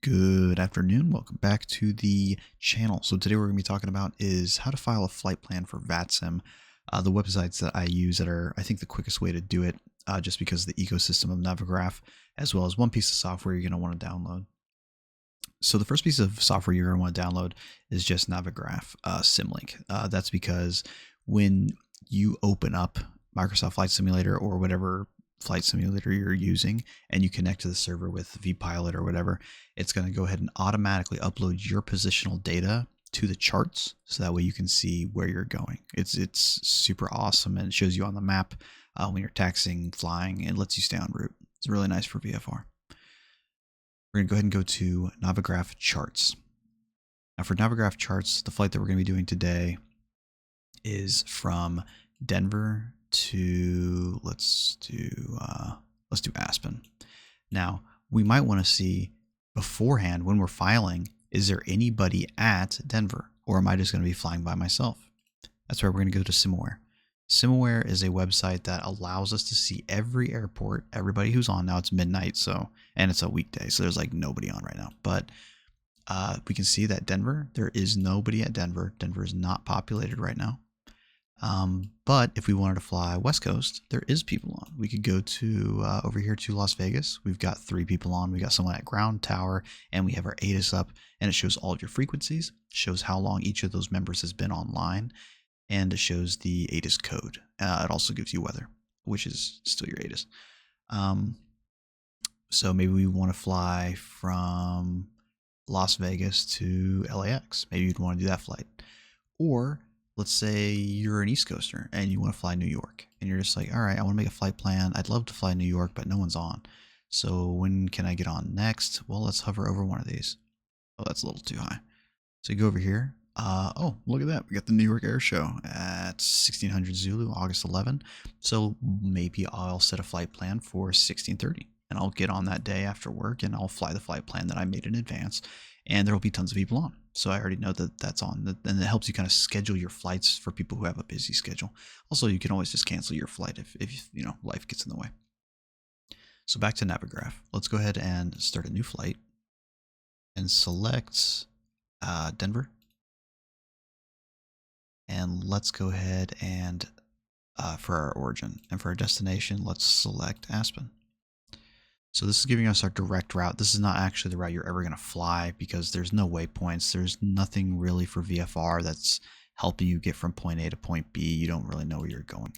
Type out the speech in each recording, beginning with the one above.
Good afternoon. Welcome back to the channel. So today we're going to be talking about is how to file a flight plan for Vatsim. The websites that I use that are, I think, the quickest way to do it, just because of the ecosystem of Navigraph, as well as one piece of software you're going to want to download. So the first piece of software you're going to want to download is just Navigraph Symlink. That's because when you open up Microsoft Flight Simulator or whatever flight simulator you're using and you connect to the server with vPilot or whatever, it's going to go ahead and automatically upload your positional data to the charts, so that way you can see where you're going. It's super awesome, and it shows you on the map when you're taxiing, flying, and lets you stay en route. It's really nice for VFR. We're going to go ahead and go to Navigraph Charts. Now for Navigraph Charts, the flight that we're going to be doing today is from Denver to, let's do Aspen. Now, we might want to see beforehand when we're filing, is there anybody at Denver, or am I just going to be flying by myself? That's where we're going to go to Simaware. Simaware is a website that allows us to see every airport, everybody who's on. Now it's midnight, and it's a weekday, so there's like nobody on right now. But we can see that Denver, there is nobody at Denver. Denver is not populated right now. But if we wanted to fly West Coast, there is people on. We could go to over here to Las Vegas. We've got 3 people on. We got someone at ground tower, and we have our ATIS up, and it shows all of your frequencies, shows how long each of those members has been online, and it shows the ATIS code. It also gives you weather, which is still your ATIS. So maybe we want to fly from Las Vegas to LAX. Maybe you'd want to do that flight. Or let's say you're an East Coaster and you want to fly New York, and you're just like, all right, I want to make a flight plan. I'd love to fly New York, but no one's on. So when can I get on next? Well, let's hover over one of these. Oh, that's a little too high. So you go over here. Oh, look at that. We got the New York Air Show at 1600 Zulu, August 11. So maybe I'll set a flight plan for 1630, and I'll get on that day after work, and I'll fly the flight plan that I made in advance, and there will be tons of people on. So I already know that that's on, and it helps you kind of schedule your flights for people who have a busy schedule. Also, you can always just cancel your flight if you know, life gets in the way. So back to Navigraph. Let's go ahead and start a new flight and select Denver. And let's go ahead and for our origin, and for our destination, let's select Aspen. So this is giving us our direct route. This is not actually the route you're ever going to fly, because there's no waypoints. There's nothing really for VFR that's helping you get from point A to point B. You don't really know where you're going.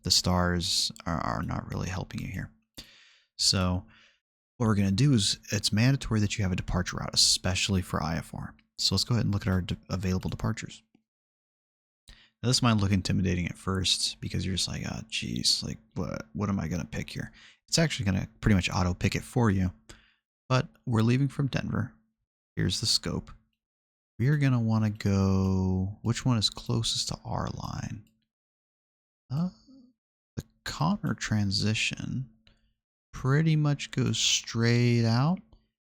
The stars are not really helping you here. So what we're going to do is, it's mandatory that you have a departure route, especially for IFR. So let's go ahead and look at our available departures. Now, this might look intimidating at first, because you're just like, oh, geez, like what am I going to pick here? It's actually going to pretty much auto pick it for you. But we're leaving from Denver. Here's the scope. We are going to want to go, which one is closest to our line? The Connor transition pretty much goes straight out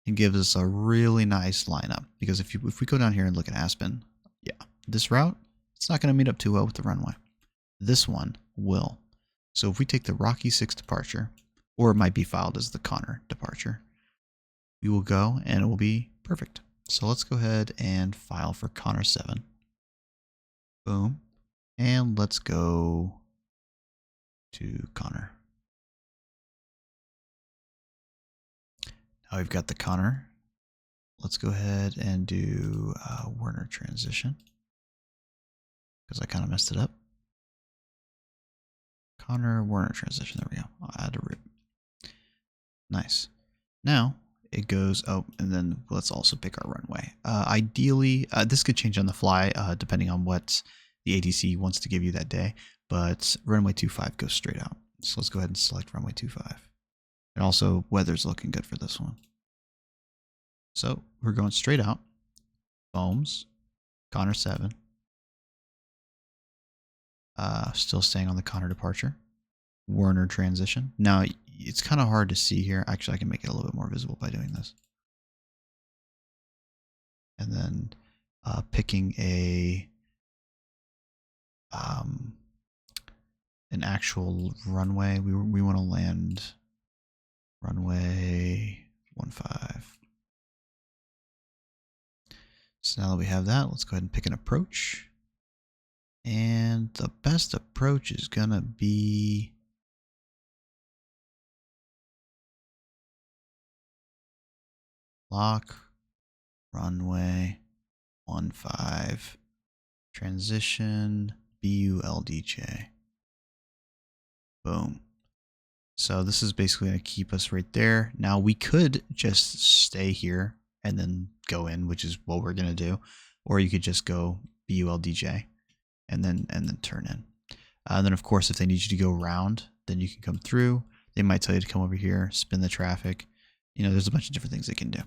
and gives us a really nice lineup. Because if we go down here and look at Aspen, yeah, this route, it's not going to meet up too well with the runway. This one will. So if we take the Rocky 6 departure, or it might be filed as the Connor departure, we will go and it will be perfect. So let's go ahead and file for Connor 7. Boom. And let's go to Connor. Now we've got the Connor. Let's go ahead and do Werner transition, because I kind of messed it up. Connor Werner transition. There we go. I'll add a route. Nice. Now it goes, oh, and then let's also pick our runway. Ideally, this could change on the fly depending on what the ATC wants to give you that day, but runway 25 goes straight out. So let's go ahead and select runway 25. And also, weather's looking good for this one. So we're going straight out. Foams, Connor 7. Still staying on the Connor departure. Werner transition. Now, it's kind of hard to see here. Actually, I can make it a little bit more visible by doing this. And then picking an actual runway. We want to land runway 15. So now that we have that, let's go ahead and pick an approach. And the best approach is going to be lock, runway, 15, transition, BULDJ. Boom. So this is basically going to keep us right there. Now we could just stay here and then go in, which is what we're going to do. Or you could just go BULDJ and then turn in. And then of course, if they need you to go around, then you can come through. They might tell you to come over here, spin the traffic. You know, there's a bunch of different things they can do.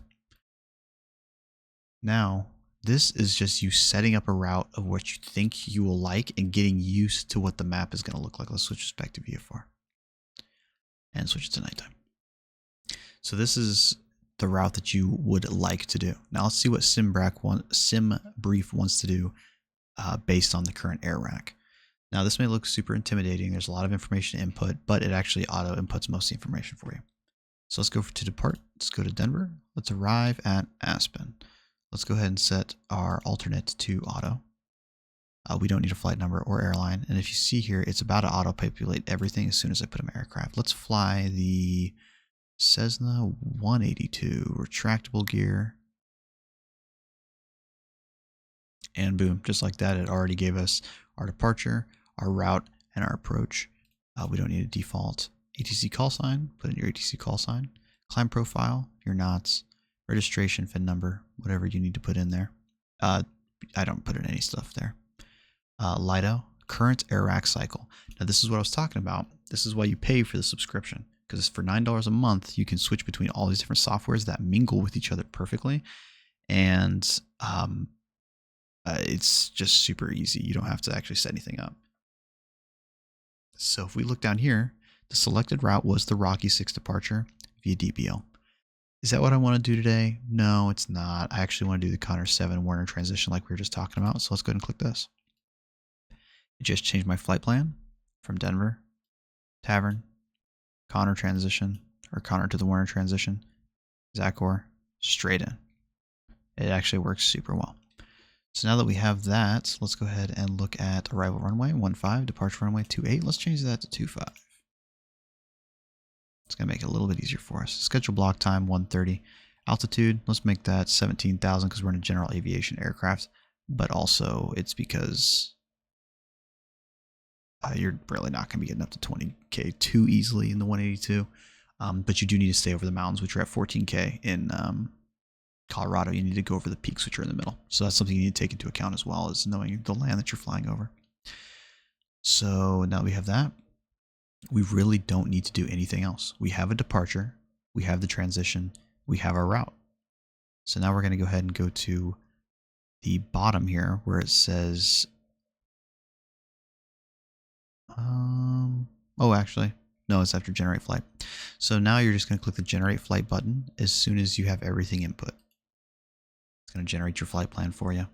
Now, this is just you setting up a route of what you think you will like and getting used to what the map is going to look like. Let's switch this back to VFR and switch it to nighttime. So this is the route that you would like to do. Now let's see what SimBrief wants to do based on the current air rack. Now this may look super intimidating. There's a lot of information to input, but it actually auto inputs most of the information for you. So let's go to depart. Let's go to Denver. Let's arrive at Aspen. Let's go ahead and set our alternate to auto. We don't need a flight number or airline. And if you see here, it's about to auto-populate everything as soon as I put in my aircraft. Let's fly the Cessna 182 retractable gear. And boom, just like that, it already gave us our departure, our route, and our approach. We don't need a default ATC call sign. Put in your ATC call sign. Climb profile, your knots, registration, VIN number, whatever you need to put in there. I don't put in any stuff there. LIDO, current air rack cycle. Now this is what I was talking about. This is why you pay for the subscription, because for $9 a month, you can switch between all these different softwares that mingle with each other perfectly. And it's just super easy. You don't have to actually set anything up. So if we look down here, the selected route was the Rocky 6 departure via DBL. Is that what I want to do today? No, it's not. I actually want to do the Connor 7 Werner transition like we were just talking about. So let's go ahead and click this. It just changed my flight plan from Denver, Tavern, Connor transition, or Connor to the Werner transition, Zachor, straight in. It actually works super well. So now that we have that, let's go ahead and look at arrival runway 15, departure runway 28. Let's change that to 25. It's going to make it a little bit easier for us. Schedule block time 1:30. Altitude, let's make that 17,000 because we're in a general aviation aircraft, but also it's because you're really not going to be getting up to 20K too easily in the 182. But you do need to stay over the mountains, which are at 14K in Colorado. You need to go over the peaks, which are in the middle. So that's something you need to take into account as well, as knowing the land that you're flying over. So now we have that. We really don't need to do anything else. We have a departure. We have the transition. We have our route. So now we're going to go ahead and go to the bottom here where it says, oh, actually, no, it's after generate flight. So now you're just going to click the generate flight button as soon as you have everything input. It's going to generate your flight plan for you.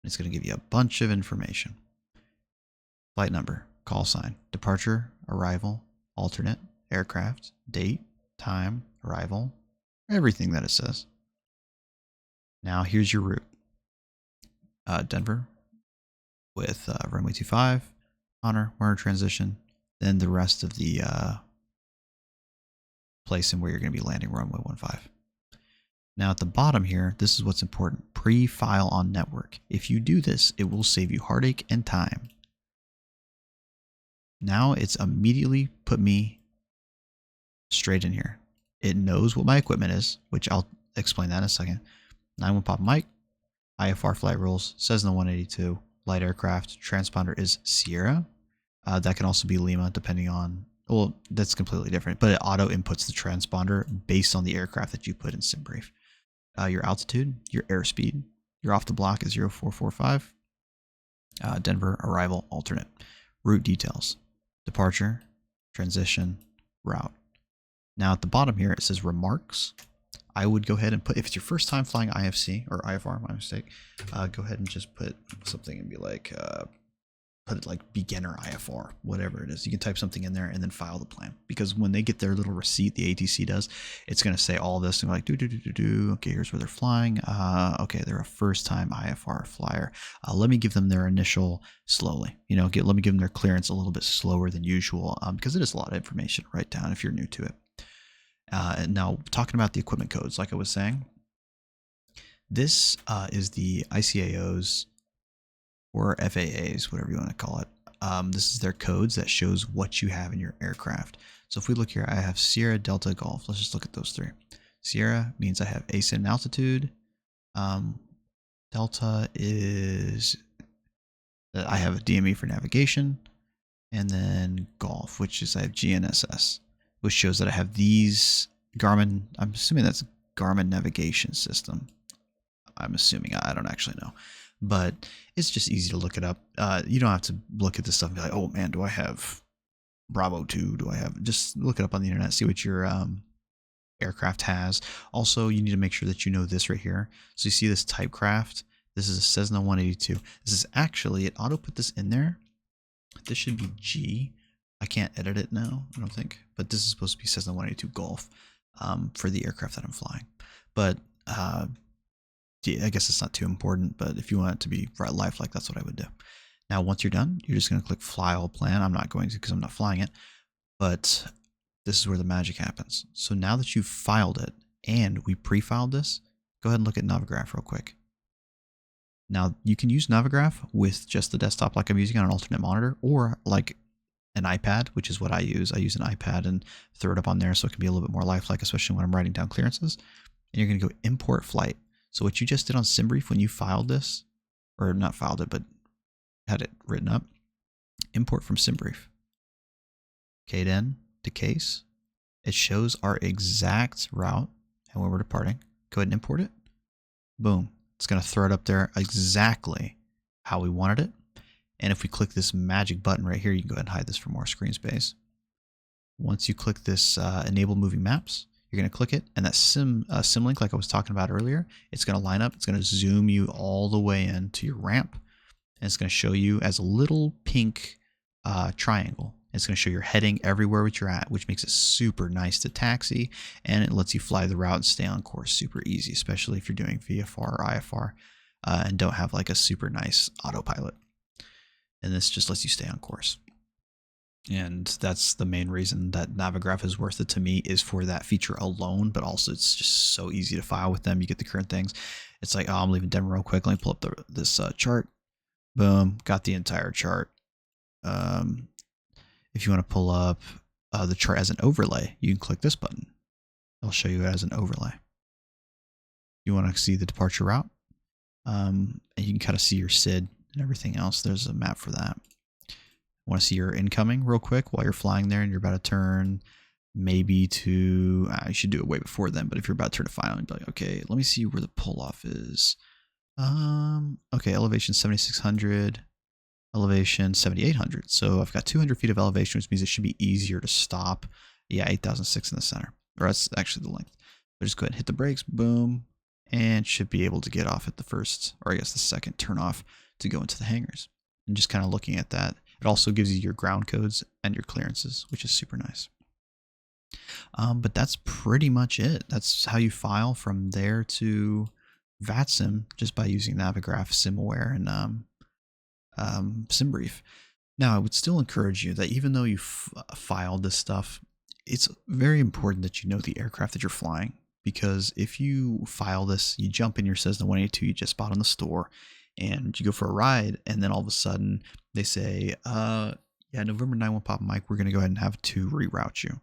It's going to give you a bunch of information. Flight number, call sign, departure, arrival, alternate, aircraft, date, time, arrival, everything that it says. Now here's your route. Denver with runway 25, Connor, Werner transition, then the rest of the place and where you're going to be landing runway 15. Now at the bottom here, this is what's important. Pre-file on network. If you do this, it will save you heartache and time. Now it's immediately put me straight in here. It knows what my equipment is, which I'll explain that in a second. 91 pop mic, IFR flight rules, Cessna 182, light aircraft, transponder is Sierra. That can also be Lima depending on, well, that's completely different, but it auto inputs the transponder based on the aircraft that you put in SimBrief. Your altitude, your airspeed, your off the block is 0445. Denver arrival alternate. Route details, departure, transition, route. Now at the bottom here, it says remarks. I would go ahead and put, if it's your first time flying IFC or IFR, my mistake, go ahead and just put something and be like, put it like beginner IFR, whatever it is. You can type something in there and then file the plan, because when they get their little receipt, the ATC does, it's going to say all this and like okay, here's where they're flying. Okay, they're a first time IFR flyer. Let me give them their initial slowly, let me give them their clearance a little bit slower than usual, because it is a lot of information to write down if you're new to it. And now talking about the equipment codes, like I was saying, this is the ICAO's or FAA's, whatever you want to call it. This is their codes that shows what you have in your aircraft. So if we look here, I have Sierra, Delta, Golf. Let's just look at those three. Sierra means I have ascent and altitude. Delta is that I have a DME for navigation. And then Golf, which is I have GNSS, which shows that I have these Garmin. I'm assuming that's Garmin navigation system. I'm assuming, I don't actually know, but it's just easy to look it up. You don't have to look at this stuff and be like, oh man, do I have Bravo 2? Do I have, just look it up on the internet, see what your aircraft has. Also, you need to make sure that you know this right here. So you see this type craft. This is a Cessna 182. This is actually, it auto put this in there. This should be G. I can't edit it now, I don't think, but this is supposed to be Cessna 182 Golf for the aircraft that I'm flying. But I guess it's not too important, but if you want it to be lifelike, that's what I would do. Now, once you're done, you're just going to click Fly All Plan. I'm not going to because I'm not flying it, but this is where the magic happens. So now that you've filed it and we pre-filed this, go ahead and look at Navigraph real quick. Now, you can use Navigraph with just the desktop like I'm using on an alternate monitor, or like an iPad, which is what I use. I use an iPad and throw it up on there so it can be a little bit more lifelike, especially when I'm writing down clearances. And you're going to go Import Flight. So what you just did on SimBrief when you filed this, or not filed it, but had it written up, import from SimBrief. Okay, then to case, it shows our exact route and where we're departing. Go ahead and import it. Boom. It's going to throw it up there exactly how we wanted it. And if we click this magic button right here, you can go ahead and hide this for more screen space. Once you click this Enable Moving Maps, you're going to click it, and that symlink, like I was talking about earlier, it's going to line up. It's going to zoom you all the way into your ramp, and it's going to show you as a little pink triangle. It's going to show your heading everywhere which you're at, which makes it super nice to taxi, and it lets you fly the route and stay on course super easy, especially if you're doing VFR or IFR and don't have like a super nice autopilot. And this just lets you stay on course. And that's the main reason that Navigraph is worth it to me, is for that feature alone, but also it's just so easy to file with them. You get the current things. It's like, oh, I'm leaving Denver real quick. Let me pull up this chart. Boom, got the entire chart. If you want to pull up the chart as an overlay, you can click this button. It'll show you it as an overlay. You want to see the departure route, and you can kind of see your SID and everything else. There's a map for that. Want to see your incoming real quick while you're flying there and you're about to turn maybe to, you should do it way before then, but if you're about to turn to final, you'd be like, okay, let me see where the pull off is. Okay, elevation 7,600, elevation 7,800. So I've got 200 feet of elevation, which means it should be easier to stop. Yeah, 8,006 in the center, or that's actually the length. But just go ahead and hit the brakes, boom, and should be able to get off at the first, or I guess the second turn off to go into the hangars. And just kind of looking at that, it also gives you your ground codes and your clearances, which is super nice. But that's pretty much it. That's how you file from there to Vatsim, just by using Navigraph, SimAware, and SimBrief. Now, I would still encourage you that even though you filed this stuff, it's very important that you know the aircraft that you're flying, because if you file this, you jump in your Cessna 182 you just bought in the store, and you go for a ride, and then all of a sudden they say, yeah, November 91 Papa Mike, we're going to go ahead and have to reroute you.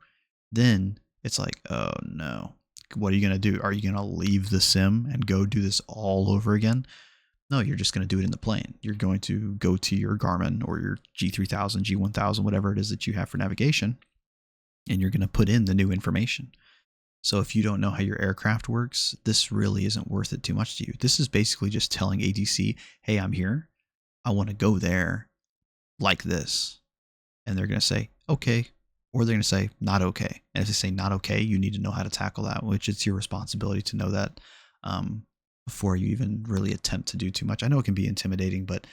Then it's like, oh no, what are you going to do? Are you going to leave the sim and go do this all over again? No, you're just going to do it in the plane. You're going to go to your Garmin or your G3000, G1000, whatever it is that you have for navigation, and you're going to put in the new information. So if you don't know how your aircraft works, this really isn't worth it too much to you. This is basically just telling ATC, hey, I'm here. I want to go there like this. And they're going to say, okay. Or they're going to say, not okay. And if they say not okay, you need to know how to tackle that, which it's your responsibility to know that before you even really attempt to do too much. I know it can be intimidating, but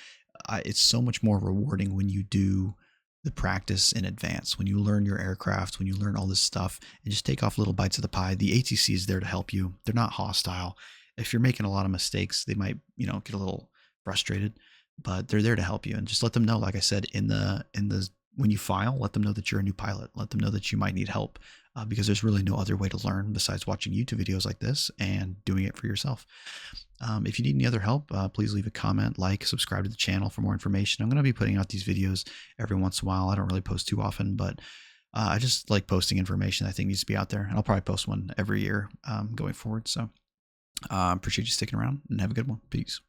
it's so much more rewarding when you do the practice in advance, when you learn your aircraft, when you learn all this stuff and just take off little bites of the pie. The ATC is there to help you. They're not hostile. If you're making a lot of mistakes, they might, get a little frustrated, but they're there to help you. And just let them know, like I said, in the when you file, let them know that you're a new pilot. Let them know that you might need help, because there's really no other way to learn besides watching YouTube videos like this and doing it for yourself. If you need any other help, please leave a comment, subscribe to the channel for more information. I'm going to be putting out these videos every once in a while. I don't really post too often, but I just like posting information I think needs to be out there. And I'll probably post one every year going forward. So appreciate you sticking around and have a good one. Peace.